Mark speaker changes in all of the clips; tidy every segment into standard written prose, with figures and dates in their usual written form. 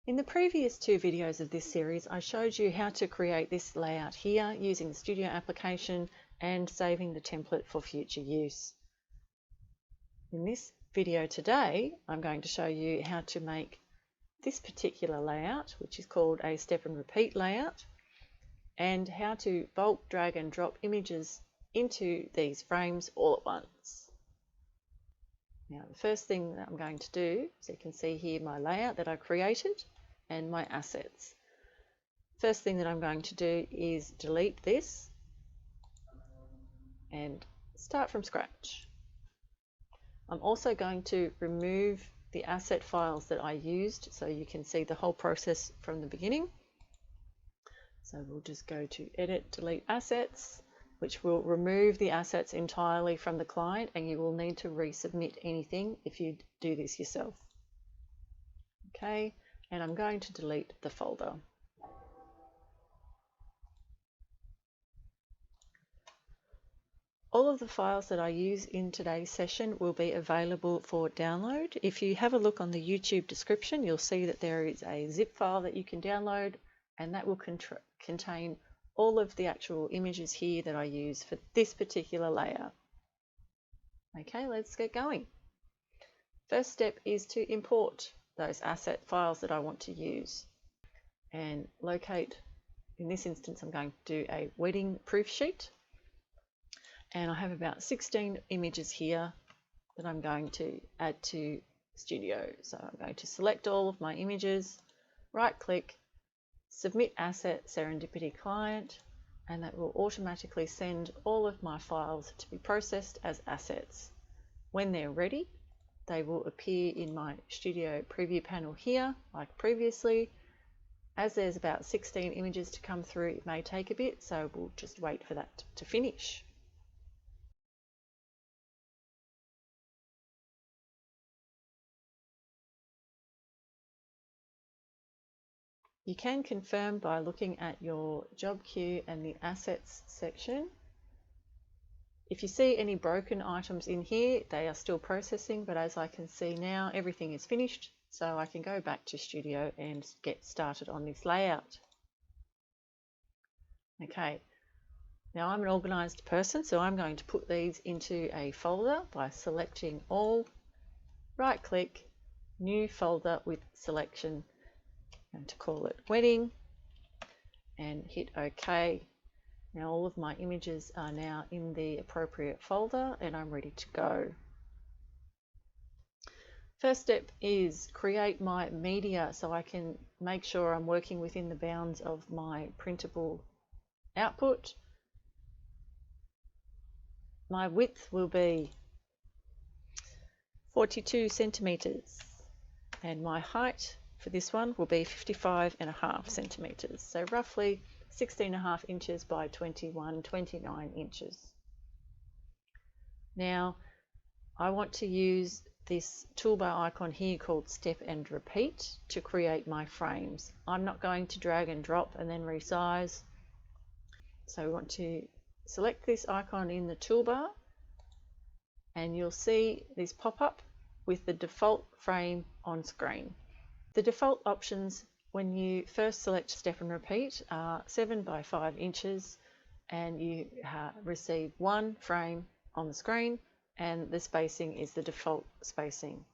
Speaker 1: In the previous two videos of this series, I showed you how to create this layout here using the Studio application and saving the template for future use. In this video today, I'm going to show you how to make this particular layout, which is called a step and repeat layout, and how to bulk drag and drop images into these frames all at once. Now, the first thing that I'm going to do, so you can see here my layout that I created and my assets. First thing that I'm going to do is delete this and start from scratch. I'm also going to remove the asset files that I used so you can see the whole process from the beginning. So we'll just go to Edit, Delete Assets, which will remove the assets entirely from the client, and you will need to resubmit anything if you do this yourself. Okay, and I'm going to delete the folder. All of the files that I use in today's session will be available for download. If you have a look on the YouTube description, you'll see that there is a zip file that you can download, and that will contain all of the actual images here that I use for this particular layout. Okay, let's get going. First step is to import those asset files that I want to use and locate. In this instance, I'm going to do a wedding proof sheet, and I have about 16 images here that I'm going to add to Studio. So I'm going to select all of my images, right click, Submit Asset Serendipity Client, and that will automatically send all of my files to be processed as assets. When they're ready, they will appear in my Studio preview panel here, like previously. As there's about 16 images to come through, it may take a bit, so we'll just wait for that to finish. You can confirm by looking at your job queue and the assets section. If you see any broken items in here, they are still processing, but as I can see now, everything is finished, so I can go back to Studio and get started on this layout. Okay, now I'm an organized person, so I'm going to put these into a folder by selecting all, right click, new folder with selection. I'm going to call it wedding and hit OK. Now all of my images are now in the appropriate folder and I'm ready to go. First step is create my media so I can make sure I'm working within the bounds of my printable output. My width will be 42 centimeters and my height for this one will be 55.5 centimeters, so roughly 16.5 inches by 29 inches. Now I want to use this toolbar icon here called Step and Repeat to create my frames. I'm not going to drag and drop and then resize, so we want to select this icon in the toolbar and you'll see this pop up with the default frame on screen. The default options when you first select Step and Repeat are 7 by 5 inches, and you receive one frame on the screen, and the spacing is the default spacing.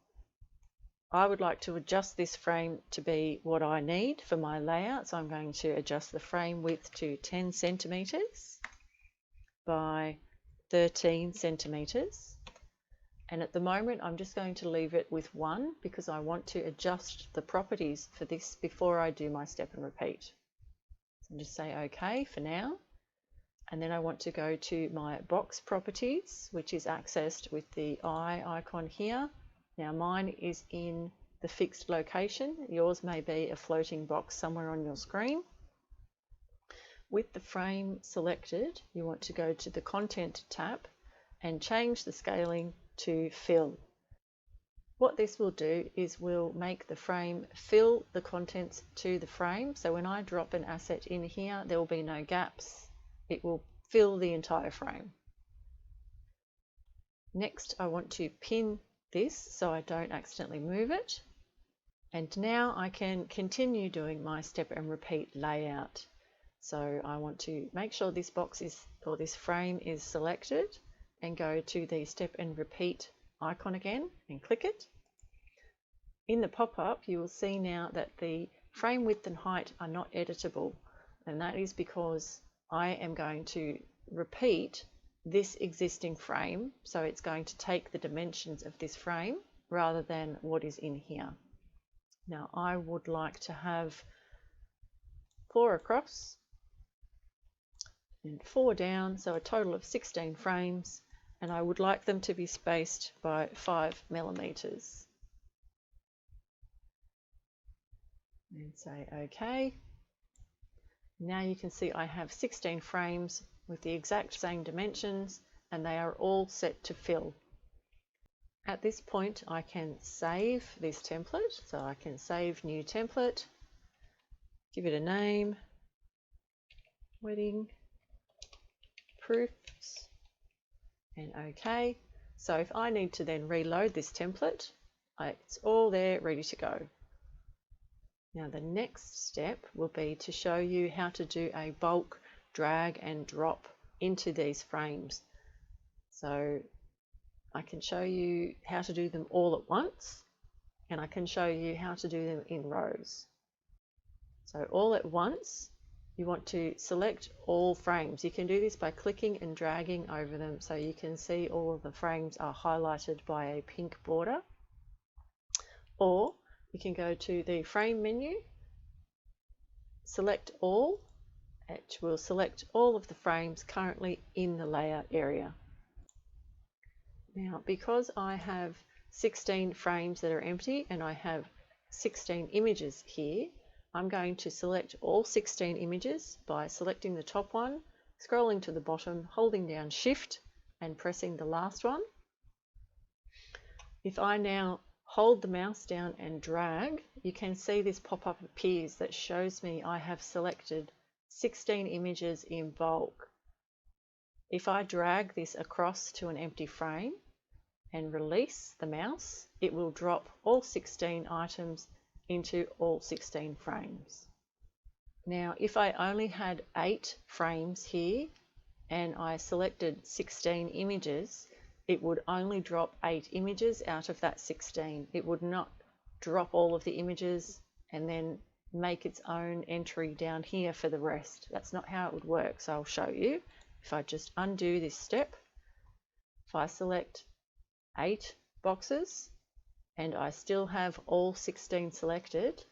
Speaker 1: I would like to adjust this frame to be what I need for my layout, so I'm going to adjust the frame width to 10 centimeters by 13 centimeters. And at the moment, I'm just going to leave it with 1 because I want to adjust the properties for this before I do my step and repeat. So just say OK for now. And then I want to go to my box properties, which is accessed with the eye icon here. Now mine is in the fixed location. Yours may be a floating box somewhere on your screen. With the frame selected, you want to go to the Content tab and change the scaling to fill. What this will do is will make the frame fill the contents to the frame. So when I drop an asset in here, there will be no gaps. It will fill the entire frame. Next, I want to pin this so I don't accidentally move it. And now I can continue doing my step and repeat layout. So I want to make sure this box is, or this frame is selected, and go to the step and repeat icon again and click it. In the pop-up, you will see now that the frame width and height are not editable, and that is because I am going to repeat this existing frame, so it's going to take the dimensions of this frame rather than what is in here. Now I would like to have 4 across and 4 down, so a total of 16 frames, and I would like them to be spaced by 5 millimeters. And say OK. Now you can see I have 16 frames with the exact same dimensions, and they are all set to fill. At this point I can save this template, so I can save new template, give it a name, wedding proofs, and OK. So if I need to then reload this template, it's all there ready to go. Now the next step will be to show you how to do a bulk drag and drop into these frames. So I can show you how to do them all at once, and I can show you how to do them in rows. So all at once, you want to select all frames. You can do this by clicking and dragging over them, so you can see all of the frames are highlighted by a pink border. Or you can go to the frame menu, select all. It will select all of the frames currently in the layout area. Now, because I have 16 frames that are empty and I have 16 images here, I'm going to select all 16 images by selecting the top one, scrolling to the bottom, holding down Shift and pressing the last one. If I now hold the mouse down and drag, you can see this pop-up appears that shows me I have selected 16 images in bulk. If I drag this across to an empty frame and release the mouse, it will drop all 16 items into all 16 frames. Now, if I only had 8 frames here and I selected 16 images, it would only drop 8 images out of that 16. It would not drop all of the images and then make its own entry down here for the rest. That's not how it would work, so I'll show you. If I just undo this step, if I select 8 boxes and I still have all 16 selected,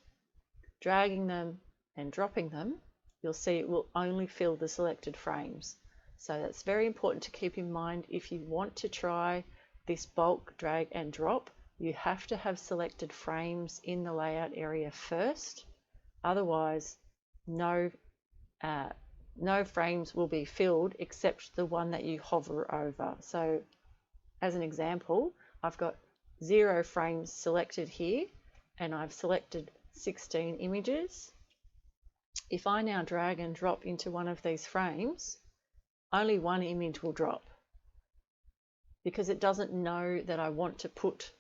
Speaker 1: dragging them and dropping them, you'll see it will only fill the selected frames. So that's very important to keep in mind. If you want to try this bulk drag and drop, you have to have selected frames in the layout area first. Otherwise, no frames will be filled except the one that you hover over. So as an example, I've got 0 frames selected here and I've selected 16 images. If I now drag and drop into one of these frames, only one image will drop because it doesn't know that I want to put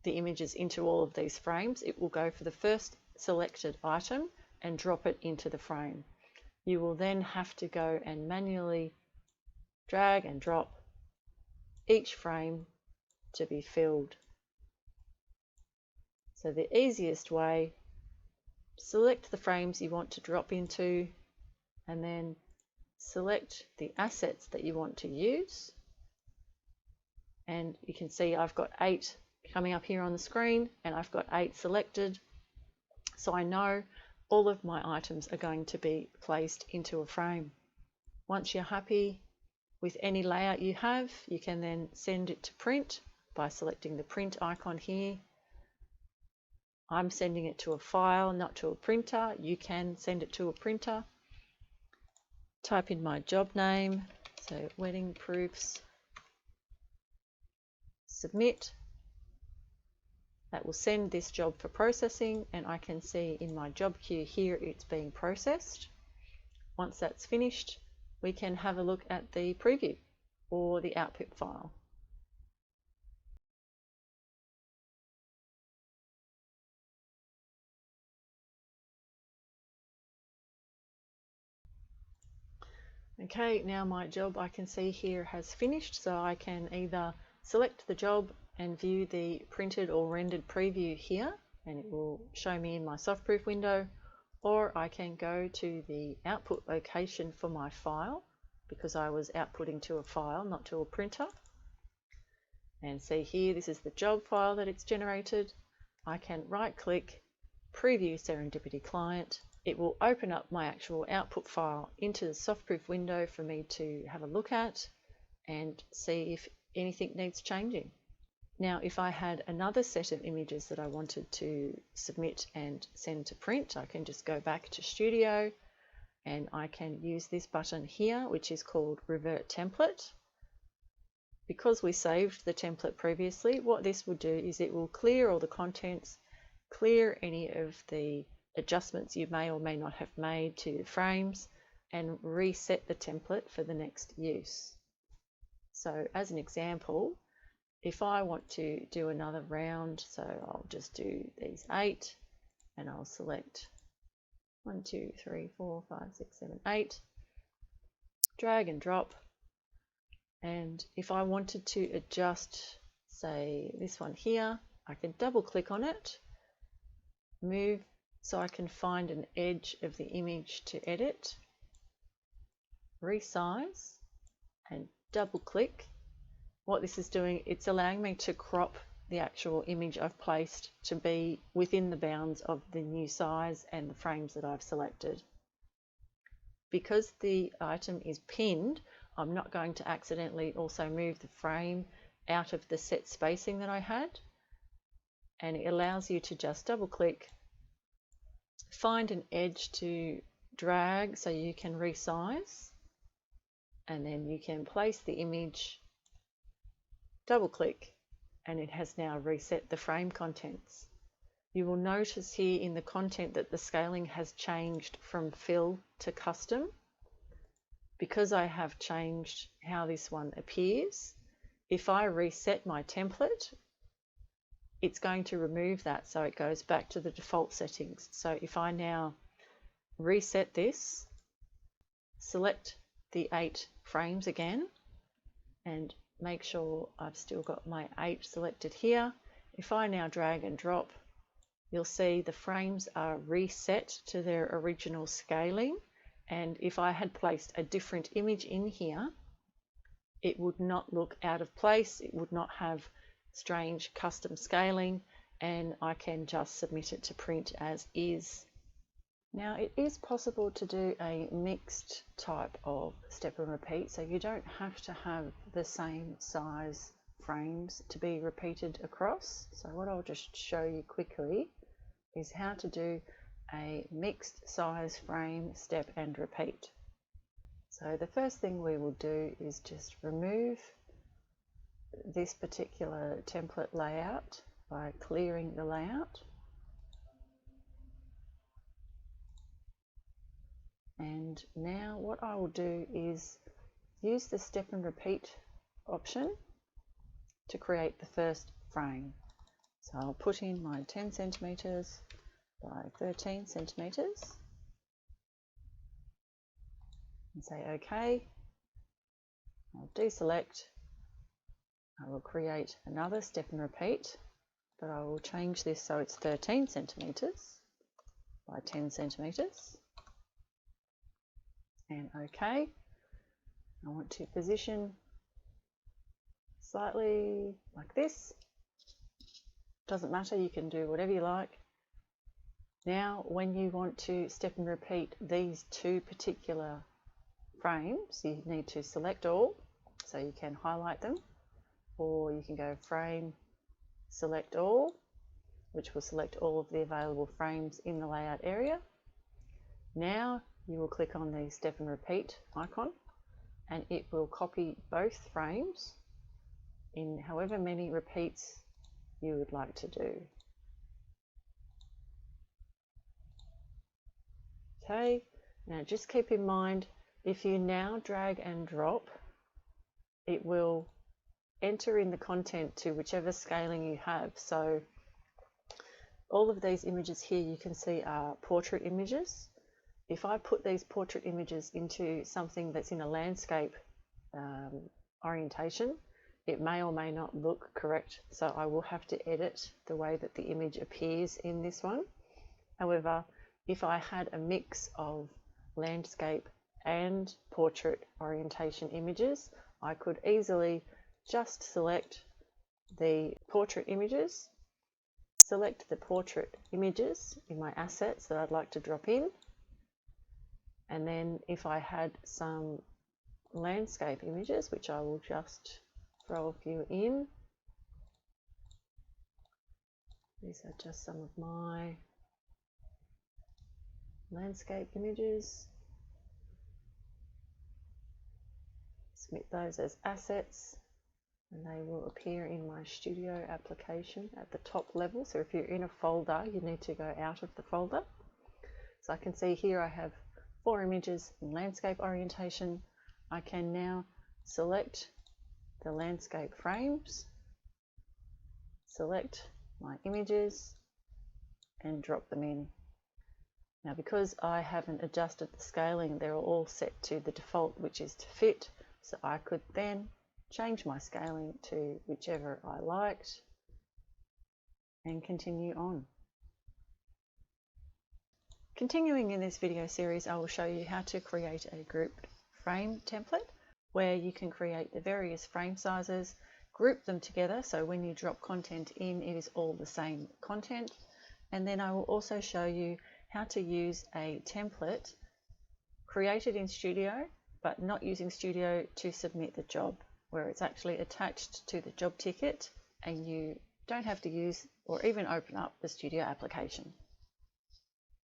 Speaker 1: the images into all of these frames. It will go for the first selected item and drop it into the frame. You will then have to go and manually drag and drop each frame to be filled. So the easiest way, select the frames you want to drop into and then select the assets that you want to use, and you can see I've got 8 coming up here on the screen and I've got 8 selected, so I know all of my items are going to be placed into a frame. Once you're happy with any layout you have, you can then send it to print by selecting the print icon here. I'm sending it to a file, not to a printer. You can send it to a printer. Type in my job name, so wedding proofs, submit. That will send this job for processing, and I can see in my job queue here it's being processed. Once that's finished, we can have a look at the preview or the output file. Okay, now my job I can see here has finished, so I can either select the job and view the printed or rendered preview here, and it will show me in my softproof window, or I can go to the output location for my file, because I was outputting to a file, not to a printer. And see here, this is the job file that it's generated. I can right click, preview Serendipity client. It will open up my actual output file into the softproof window for me to have a look at and see if anything needs changing. Now, if I had another set of images that I wanted to submit and send to print, I can just go back to Studio and I can use this button here, which is called Revert Template. Because we saved the template previously, what this will do is it will clear all the contents, clear any of the adjustments you may or may not have made to the frames, and reset the template for the next use. So as an example, if I want to do another round, so I'll just do these 8 and I'll select 1, 2, 3, 4, 5, 6, 7, 8, drag and drop. And if I wanted to adjust, say this one here, I can double click on it, move so I can find an edge of the image to edit, resize, and double click. What this is doing, it's allowing me to crop the actual image I've placed to be within the bounds of the new size and the frames that I've selected. Because the item is pinned, I'm not going to accidentally also move the frame out of the set spacing that I had. And it allows you to just double click, find an edge to drag so you can resize, and then you can place the image, double click, and it has now reset the frame contents. You will notice here in the content that the scaling has changed from fill to custom. Because I have changed how this one appears, if I reset my template, it's going to remove that, so it goes back to the default settings. So if I now reset this, select the 8 frames again, and make sure I've still got my 8 selected here. If I now drag and drop, you'll see the frames are reset to their original scaling. And if I had placed a different image in here, it would not look out of place, it would not have strange custom scaling, and I can just submit it to print as is. Now, it is possible to do a mixed type of step and repeat, so you don't have to have the same size frames to be repeated across. So what I'll just show you quickly is how to do a mixed size frame step and repeat. So the first thing we will do is just remove this particular template layout by clearing the layout. And now what I will do is use the step and repeat option to create the first frame. So I'll put in my 10 centimeters by 13 centimeters and say OK. I'll deselect. I will create another step and repeat, but I will change this so it's 13 centimeters by 10 centimeters. And OK. I want to position slightly like this. Doesn't matter, you can do whatever you like. Now, when you want to step and repeat these 2 particular frames, you need to select all, so you can highlight them, or you can go frame, select all, which will select all of the available frames in the layout area. Now you will click on the step and repeat icon, and it will copy both frames in however many repeats you would like to do. Okay, now just keep in mind, if you now drag and drop, it will enter in the content to whichever scaling you have. So all of these images here you can see are portrait images. if I put these portrait images into something that's in a landscape orientation, it may or may not look correct, so I will have to edit the way that the image appears in this one. However, if I had a mix of landscape and portrait orientation images, I could easily just select the portrait images, select the portrait images in my assets that I'd like to drop in, and then if I had some landscape images, which I will just throw a few in. These are just some of my landscape images. Submit those as assets and they will appear in my studio application at the top level. So if you're in a folder, you need to go out of the folder. So I can see here I have 4 images in landscape orientation. I can now select the landscape frames, select my images and drop them in. Now because I haven't adjusted the scaling, they're all set to the default, which is to fit, so I could then change my scaling to whichever I liked and continue on. Continuing in this video series, I will show you how to create a grouped frame template where you can create the various frame sizes, group them together so when you drop content in, it is all the same content. And then I will also show you how to use a template created in Studio but not using Studio to submit the job, where it's actually attached to the job ticket and you don't have to use or even open up the Studio application.